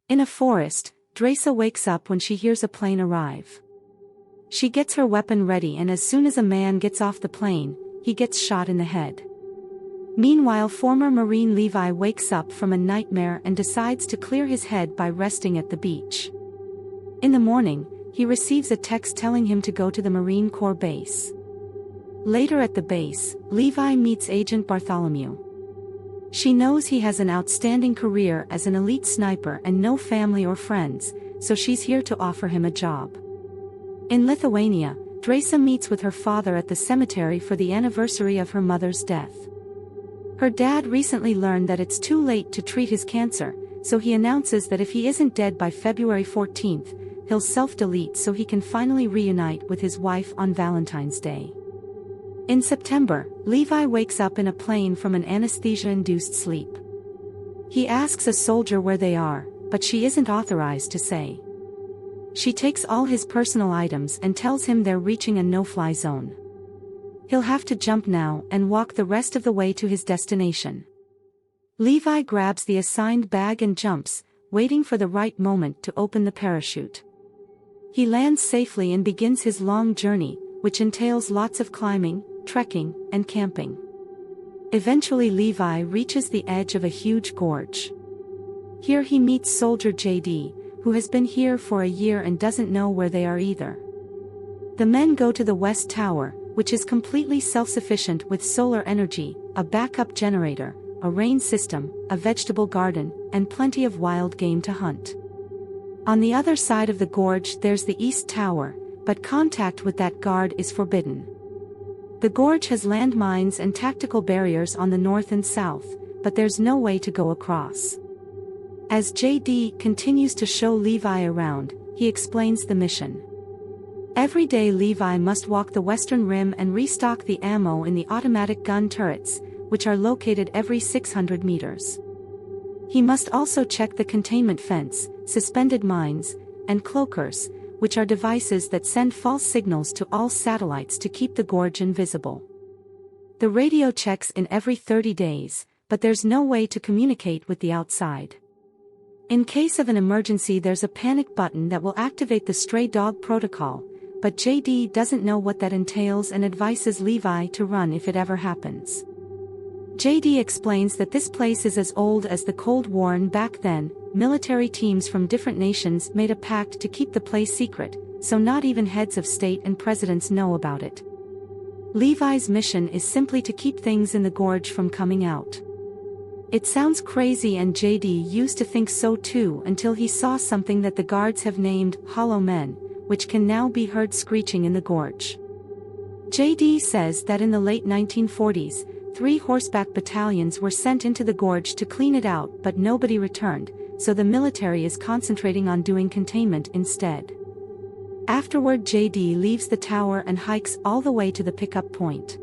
In a forest, Drasa wakes up when she hears a plane arrive. She gets her weapon ready, and as soon as a man gets off the plane, he gets shot in the head. Meanwhile, former Marine Levi wakes up from a nightmare and decides to clear his head by resting at the beach. In the morning, he receives a text telling him to go to the Marine Corps base. Later at the base, Levi meets Agent Bartholomew. She knows he has an outstanding career as an elite sniper and no family or friends, so she's here to offer him a job. In Lithuania, Drasa meets with her father at the cemetery for the anniversary of her mother's death. Her dad recently learned that it's too late to treat his cancer, so he announces that if he isn't dead by February 14th, he'll self-delete so he can finally reunite with his wife on Valentine's Day. In September, Levi wakes up in a plane from an anesthesia-induced sleep. He asks a soldier where they are, but she isn't authorized to say. She takes all his personal items and tells him they're reaching a no-fly zone. He'll have to jump now and walk the rest of the way to his destination. Levi grabs the assigned bag and jumps, waiting for the right moment to open the parachute. He lands safely and begins his long journey, which entails lots of climbing, trekking, and camping. Eventually Levi reaches the edge of a huge gorge. Here he meets soldier JD, who has been here for a year and doesn't know where they are either. The men go to the West Tower, which is completely self-sufficient with solar energy, a backup generator, a rain system, a vegetable garden, and plenty of wild game to hunt. On the other side of the gorge there's the East Tower, but contact with that guard is forbidden. The gorge has landmines and tactical barriers on the north and south, but there's no way to go across. As JD continues to show Levi around, he explains the mission. Every day Levi must walk the western rim and restock the ammo in the automatic gun turrets, which are located every 600 meters. He must also check the containment fence, suspended mines, and cloakers, which are devices that send false signals to all satellites to keep the gorge invisible. The radio checks in every 30 days, but there's no way to communicate with the outside. In case of an emergency there's a panic button that will activate the stray dog protocol, but JD doesn't know what that entails and advises Levi to run if it ever happens. JD explains that this place is as old as the Cold War, and back then, military teams from different nations made a pact to keep the place secret, so not even heads of state and presidents know about it. Levi's mission is simply to keep things in the gorge from coming out. It sounds crazy, and JD used to think so too until he saw something that the guards have named Hollow Men, which can now be heard screeching in the gorge. JD says that in the late 1940s, 3 horseback battalions were sent into the gorge to clean it out, but nobody returned, so the military is concentrating on doing containment instead. Afterward JD leaves the tower and hikes all the way to the pickup point.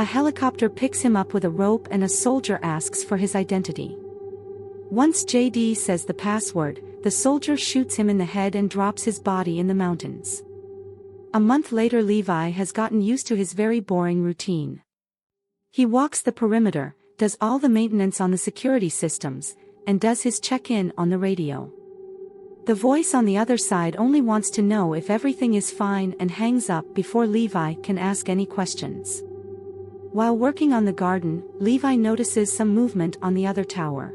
A helicopter picks him up with a rope and a soldier asks for his identity. Once JD says the password, the soldier shoots him in the head and drops his body in the mountains. A month later Levi has gotten used to his very boring routine. He walks the perimeter, does all the maintenance on the security systems, and does his check-in on the radio. The voice on the other side only wants to know if everything is fine and hangs up before Levi can ask any questions. While working on the garden, Levi notices some movement on the other tower.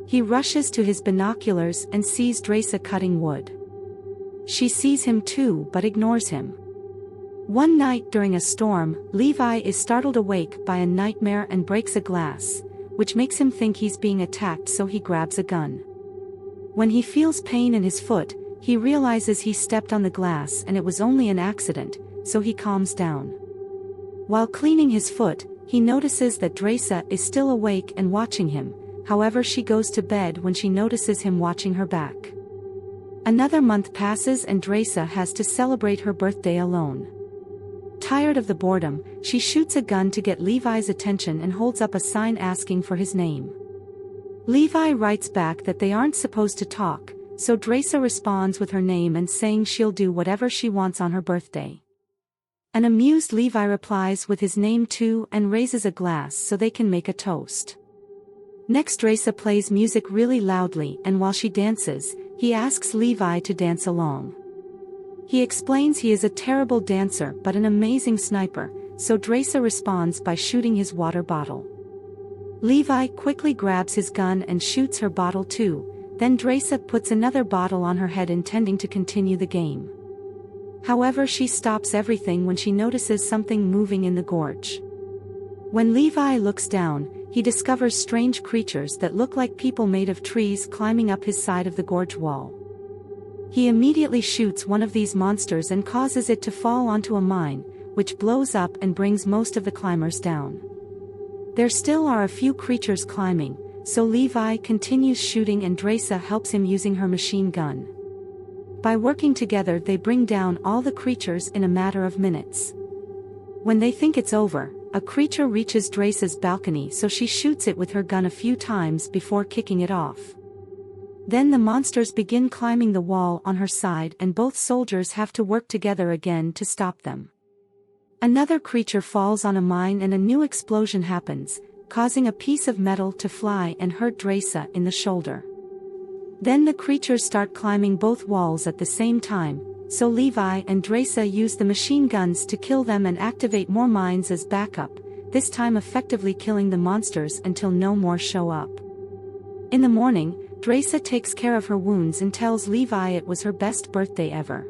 He rushes to his binoculars and sees Drasa cutting wood. She sees him too but ignores him. One night during a storm, Levi is startled awake by a nightmare and breaks a glass, which makes him think he's being attacked, so he grabs a gun. When he feels pain in his foot, he realizes he stepped on the glass and it was only an accident, so he calms down. While cleaning his foot, he notices that Drasa is still awake and watching him, however she goes to bed when she notices him watching her back. Another month passes and Drasa has to celebrate her birthday alone. Tired of the boredom, she shoots a gun to get Levi's attention and holds up a sign asking for his name. Levi writes back that they aren't supposed to talk, so Drasa responds with her name and saying she'll do whatever she wants on her birthday. An amused Levi replies with his name too and raises a glass so they can make a toast. Next, Drasa plays music really loudly, and while she dances, he asks Levi to dance along. He explains he is a terrible dancer but an amazing sniper, so Drasa responds by shooting his water bottle. Levi quickly grabs his gun and shoots her bottle too, then Drasa puts another bottle on her head intending to continue the game. However, she stops everything when she notices something moving in the gorge. When Levi looks down, he discovers strange creatures that look like people made of trees climbing up his side of the gorge wall. He immediately shoots one of these monsters and causes it to fall onto a mine, which blows up and brings most of the climbers down. There still are a few creatures climbing, so Levi continues shooting and Drasa helps him using her machine gun. By working together, they bring down all the creatures in a matter of minutes. When they think it's over, a creature reaches Drasa's balcony, so she shoots it with her gun a few times before kicking it off. Then the monsters begin climbing the wall on her side and both soldiers have to work together again to stop them. Another creature falls on a mine and a new explosion happens, causing a piece of metal to fly and hurt Drasa in the shoulder. Then the creatures start climbing both walls at the same time, so Levi and Drasa use the machine guns to kill them and activate more mines as backup, this time effectively killing the monsters until no more show up. In the morning, Drasa takes care of her wounds and tells Levi it was her best birthday ever.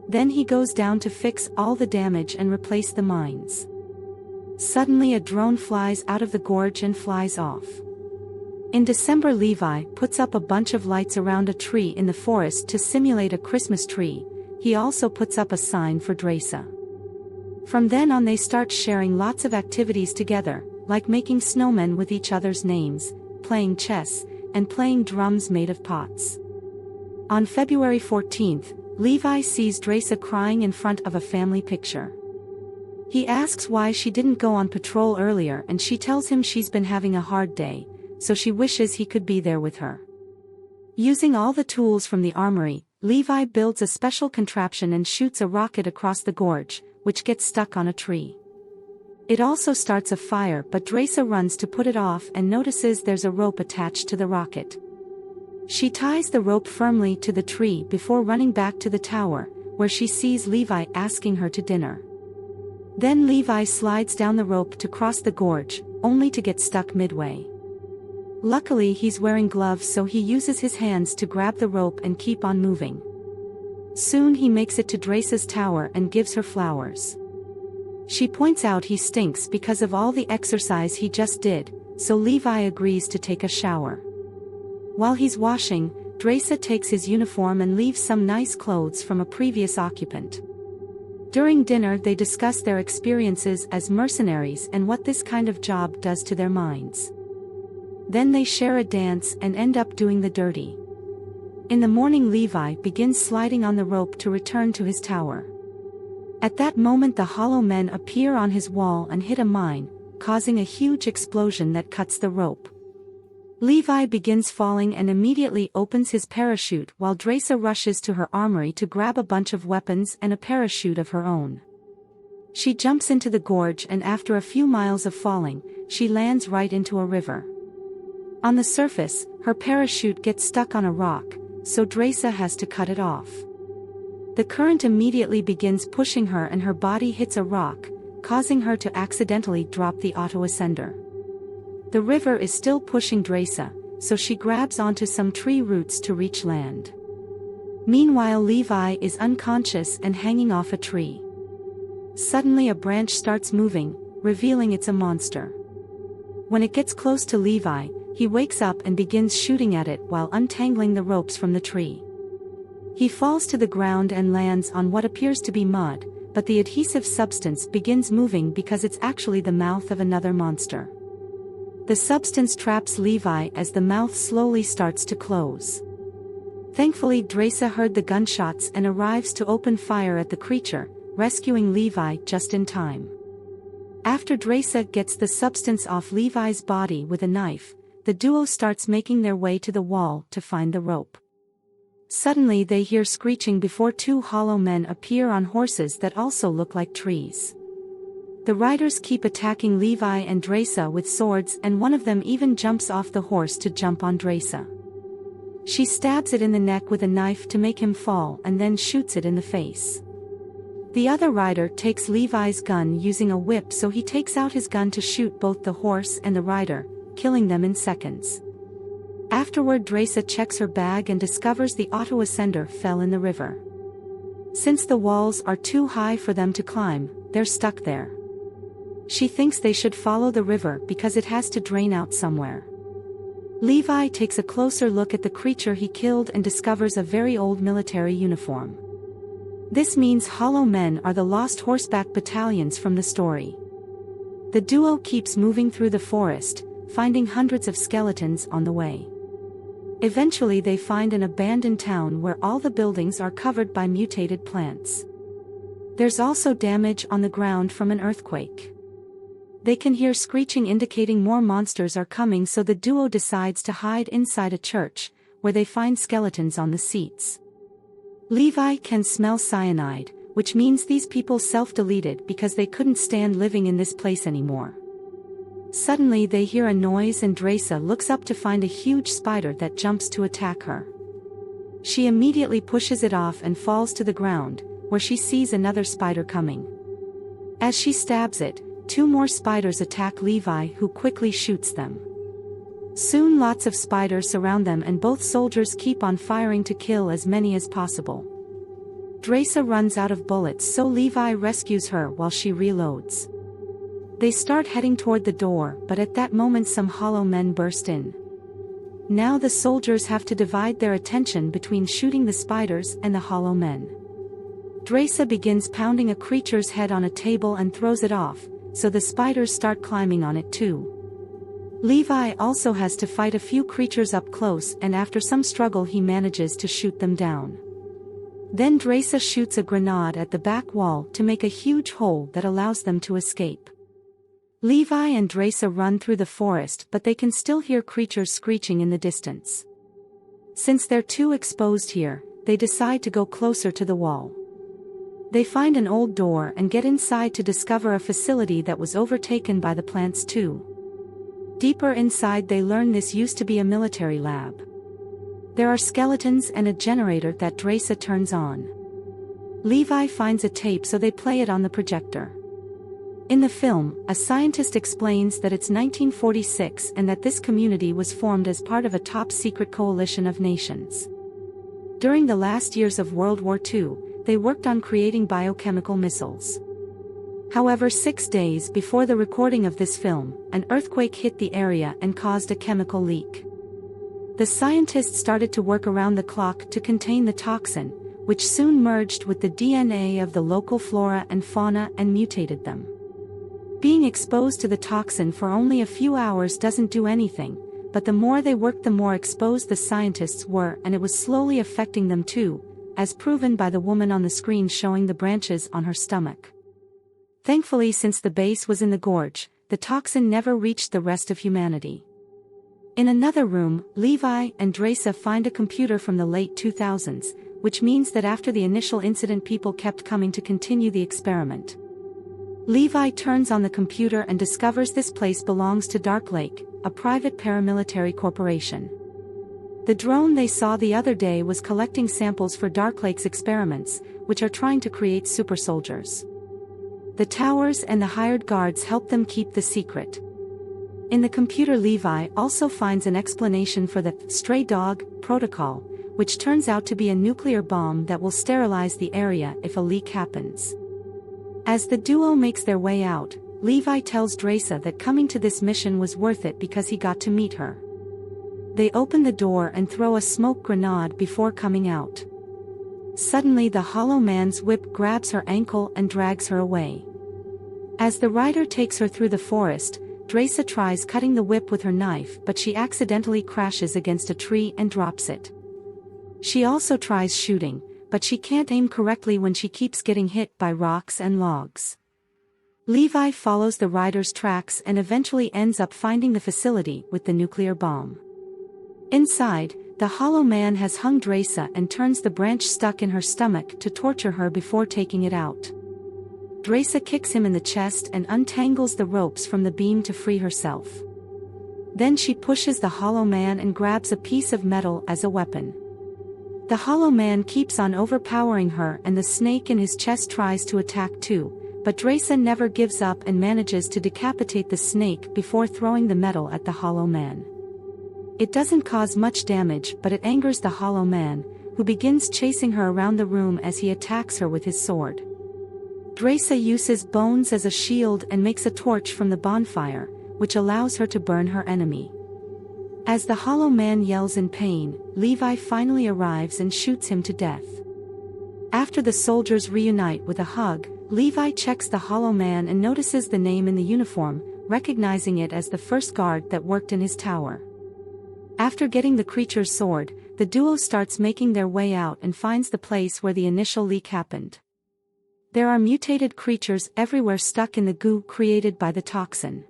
Then he goes down to fix all the damage and replace the mines. Suddenly a drone flies out of the gorge and flies off. In December, Levi puts up a bunch of lights around a tree in the forest to simulate a Christmas tree. He also puts up a sign for Drasa. From then on they start sharing lots of activities together, like making snowmen with each other's names, playing chess, and playing drums made of pots. On February 14th, Levi sees Drasa crying in front of a family picture. He asks why she didn't go on patrol earlier and she tells him she's been having a hard day, so she wishes he could be there with her. Using all the tools from the armory, Levi builds a special contraption and shoots a rocket across the gorge, which gets stuck on a tree. It also starts a fire, but Drasa runs to put it off and notices there's a rope attached to the rocket. She ties the rope firmly to the tree before running back to the tower, where she sees Levi asking her to dinner. Then Levi slides down the rope to cross the gorge, only to get stuck midway. Luckily he's wearing gloves, so he uses his hands to grab the rope and keep on moving. Soon he makes it to Drasa's tower and gives her flowers. She points out he stinks because of all the exercise he just did, so Levi agrees to take a shower. While he's washing, Drasa takes his uniform and leaves some nice clothes from a previous occupant. During dinner they discuss their experiences as mercenaries and what this kind of job does to their minds. Then they share a dance and end up doing the dirty. In the morning Levi begins sliding on the rope to return to his tower. At that moment the hollow men appear on his wall and hit a mine, causing a huge explosion that cuts the rope. Levi begins falling and immediately opens his parachute while Drasa rushes to her armory to grab a bunch of weapons and a parachute of her own. She jumps into the gorge and after a few miles of falling, she lands right into a river. On the surface, her parachute gets stuck on a rock, so Drasa has to cut it off. The current immediately begins pushing her and her body hits a rock, causing her to accidentally drop the auto-ascender. The river is still pushing Drasa, so she grabs onto some tree roots to reach land. Meanwhile Levi is unconscious and hanging off a tree. Suddenly a branch starts moving, revealing it's a monster. When it gets close to Levi, he wakes up and begins shooting at it while untangling the ropes from the tree. He falls to the ground and lands on what appears to be mud, but the adhesive substance begins moving because it's actually the mouth of another monster. The substance traps Levi as the mouth slowly starts to close. Thankfully Drasa heard the gunshots and arrives to open fire at the creature, rescuing Levi just in time. After Drasa gets the substance off Levi's body with a knife, the duo starts making their way to the wall to find the rope. Suddenly they hear screeching before two hollow men appear on horses that also look like trees. The riders keep attacking Levi and Drasa with swords, and one of them even jumps off the horse to jump on Drasa. She stabs it in the neck with a knife to make him fall and then shoots it in the face. The other rider takes Levi's gun using a whip, so he takes out his gun to shoot both the horse and the rider, killing them in seconds. Afterward, Drasa checks her bag and discovers the auto ascender fell in the river. Since the walls are too high for them to climb, they're stuck there. She thinks they should follow the river because it has to drain out somewhere. Levi takes a closer look at the creature he killed and discovers a very old military uniform. This means hollow men are the lost horseback battalions from the story. The duo keeps moving through the forest, finding hundreds of skeletons on the way. Eventually they find an abandoned town where all the buildings are covered by mutated plants. There's also damage on the ground from an earthquake. They can hear screeching indicating more monsters are coming, so the duo decides to hide inside a church, where they find skeletons on the seats. Levi can smell cyanide, which means these people self-deleted because they couldn't stand living in this place anymore. Suddenly they hear a noise and Drasa looks up to find a huge spider that jumps to attack her. She immediately pushes it off and falls to the ground, where she sees another spider coming. As she stabs it, 2 more spiders attack Levi, who quickly shoots them. Soon lots of spiders surround them and both soldiers keep on firing to kill as many as possible. Drasa runs out of bullets, so Levi rescues her while she reloads. They start heading toward the door, but at that moment some hollow men burst in. Now the soldiers have to divide their attention between shooting the spiders and the hollow men. Drasa begins pounding a creature's head on a table and throws it off, so the spiders start climbing on it too. Levi also has to fight a few creatures up close, and after some struggle he manages to shoot them down. Then Drasa shoots a grenade at the back wall to make a huge hole that allows them to escape. Levi and Drasa run through the forest, but they can still hear creatures screeching in the distance. Since they're too exposed here, they decide to go closer to the wall. They find an old door and get inside to discover a facility that was overtaken by the plants too. Deeper inside they learn this used to be a military lab. There are skeletons and a generator that Drasa turns on. Levi finds a tape, so they play it on the projector. In the film, a scientist explains that it's 1946 and that this community was formed as part of a top-secret coalition of nations. During the last years of World War II, they worked on creating biochemical missiles. However, 6 days before the recording of this film, an earthquake hit the area and caused a chemical leak. The scientists started to work around the clock to contain the toxin, which soon merged with the DNA of the local flora and fauna and mutated them. Being exposed to the toxin for only a few hours doesn't do anything, but the more they worked the more exposed the scientists were, and it was slowly affecting them too, as proven by the woman on the screen showing the branches on her stomach. Thankfully, since the base was in the gorge, the toxin never reached the rest of humanity. In another room, Levi and Drasa find a computer from the late 2000s, which means that after the initial incident people kept coming to continue the experiment. Levi turns on the computer and discovers this place belongs to Dark Lake, a private paramilitary corporation. The drone they saw the other day was collecting samples for Dark Lake's experiments, which are trying to create super soldiers. The towers and the hired guards help them keep the secret. In the computer, Levi also finds an explanation for the stray dog protocol, which turns out to be a nuclear bomb that will sterilize the area if a leak happens. As the duo makes their way out, Levi tells Drasa that coming to this mission was worth it because he got to meet her. They open the door and throw a smoke grenade before coming out. Suddenly the hollow man's whip grabs her ankle and drags her away. As the rider takes her through the forest, Drasa tries cutting the whip with her knife, but she accidentally crashes against a tree and drops it. She also tries shooting, but she can't aim correctly when she keeps getting hit by rocks and logs. Levi follows the rider's tracks and eventually ends up finding the facility with the nuclear bomb. Inside, the hollow man has hung Drasa and turns the branch stuck in her stomach to torture her before taking it out. Drasa kicks him in the chest and untangles the ropes from the beam to free herself. Then she pushes the hollow man and grabs a piece of metal as a weapon. The hollow man keeps on overpowering her, and the snake in his chest tries to attack too, but Drasa never gives up and manages to decapitate the snake before throwing the metal at the hollow man. It doesn't cause much damage, but it angers the hollow man, who begins chasing her around the room as he attacks her with his sword. Drasa uses bones as a shield and makes a torch from the bonfire, which allows her to burn her enemy. As the hollow man yells in pain, Levi finally arrives and shoots him to death. After the soldiers reunite with a hug, Levi checks the hollow man and notices the name in the uniform, recognizing it as the first guard that worked in his tower. After getting the creature's sword, the duo starts making their way out and finds the place where the initial leak happened. There are mutated creatures everywhere stuck in the goo created by the toxin.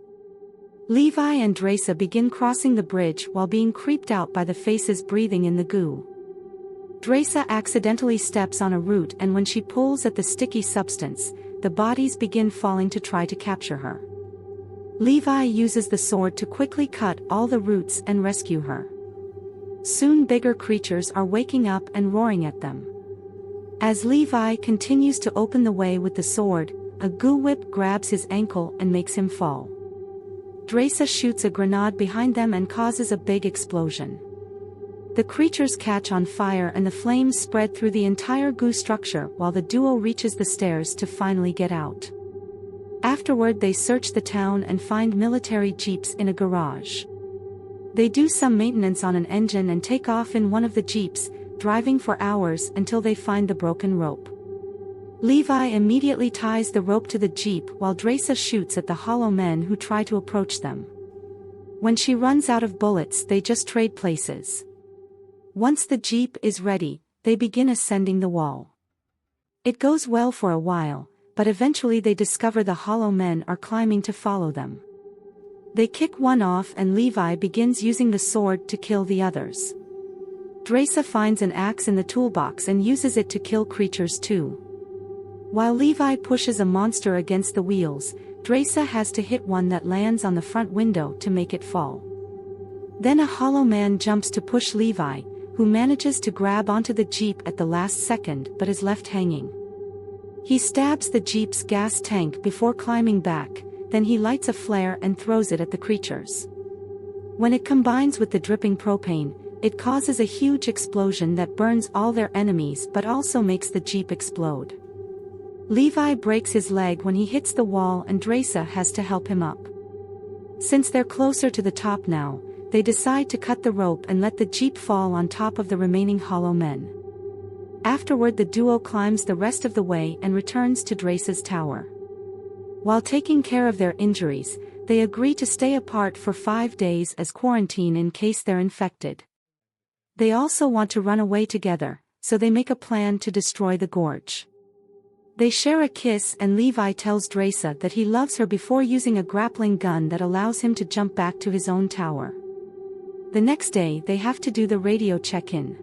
Levi and Drasa begin crossing the bridge while being creeped out by the faces breathing in the goo. Drasa accidentally steps on a root, and when she pulls at the sticky substance, the bodies begin falling to try to capture her. Levi uses the sword to quickly cut all the roots and rescue her. Soon bigger creatures are waking up and roaring at them. As Levi continues to open the way with the sword, a goo whip grabs his ankle and makes him fall. Drasa shoots a grenade behind them and causes a big explosion. The creatures catch on fire and the flames spread through the entire goo structure while the duo reaches the stairs to finally get out. Afterward, they search the town and find military jeeps in a garage. They do some maintenance on an engine and take off in one of the jeeps, driving for hours until they find the broken rope. Levi immediately ties the rope to the jeep while Drasa shoots at the hollow men who try to approach them. When she runs out of bullets, they just trade places. Once the jeep is ready, they begin ascending the wall. It goes well for a while, but eventually they discover the hollow men are climbing to follow them. They kick one off and Levi begins using the sword to kill the others. Drasa finds an axe in the toolbox and uses it to kill creatures too. While Levi pushes a monster against the wheels, Drasa has to hit one that lands on the front window to make it fall. Then a hollow man jumps to push Levi, who manages to grab onto the jeep at the last second but is left hanging. He stabs the jeep's gas tank before climbing back, then he lights a flare and throws it at the creatures. When it combines with the dripping propane, it causes a huge explosion that burns all their enemies but also makes the jeep explode. Levi breaks his leg when he hits the wall and Drasa has to help him up. Since they're closer to the top now, they decide to cut the rope and let the jeep fall on top of the remaining hollow men. Afterward, the duo climbs the rest of the way and returns to Drasa's tower. While taking care of their injuries, they agree to stay apart for 5 days as quarantine in case they're infected. They also want to run away together, so they make a plan to destroy the gorge. They share a kiss and Levi tells Drasa that he loves her before using a grappling gun that allows him to jump back to his own tower. The next day they have to do the radio check-in.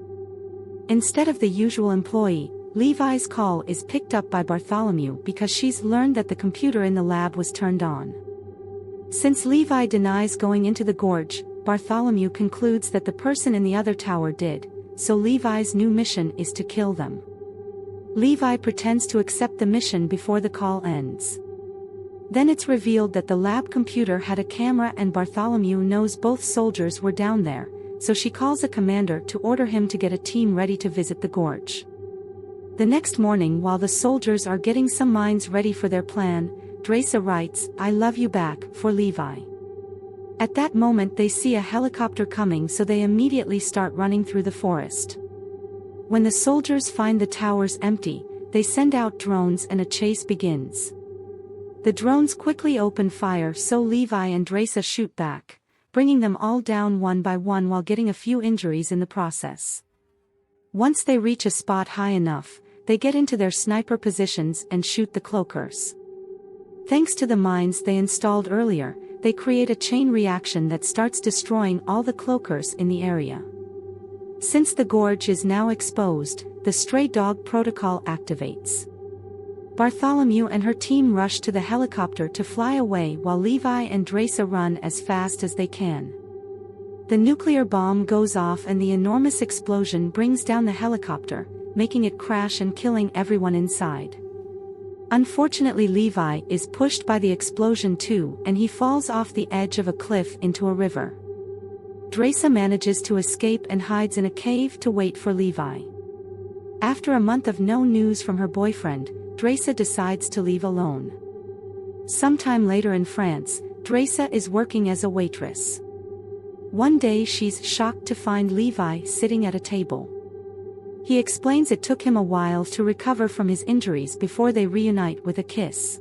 Instead of the usual employee, Levi's call is picked up by Bartholomew because she's learned that the computer in the lab was turned on. Since Levi denies going into the gorge, Bartholomew concludes that the person in the other tower did, so Levi's new mission is to kill them. Levi pretends to accept the mission before the call ends. Then it's revealed that the lab computer had a camera and Bartholomew knows both soldiers were down there, so she calls a commander to order him to get a team ready to visit the gorge. The next morning, while the soldiers are getting some mines ready for their plan, Drasa writes, "I love you back," for Levi. At that moment they see a helicopter coming, so they immediately start running through the forest. When the soldiers find the towers empty, they send out drones and a chase begins. The drones quickly open fire, so Levi and Drasa shoot back, bringing them all down one by one while getting a few injuries in the process. Once they reach a spot high enough, they get into their sniper positions and shoot the cloakers. Thanks to the mines they installed earlier, they create a chain reaction that starts destroying all the cloakers in the area. Since the gorge is now exposed, the stray dog protocol activates. Bartholomew and her team rush to the helicopter to fly away while Levi and Drasa run as fast as they can. The nuclear bomb goes off and the enormous explosion brings down the helicopter, making it crash and killing everyone inside. Unfortunately, Levi is pushed by the explosion too, and he falls off the edge of a cliff into a river. Drasa manages to escape and hides in a cave to wait for Levi. After a month of no news from her boyfriend, Drasa decides to leave alone. Sometime later in France, Drasa is working as a waitress. One day she's shocked to find Levi sitting at a table. He explains it took him a while to recover from his injuries before they reunite with a kiss.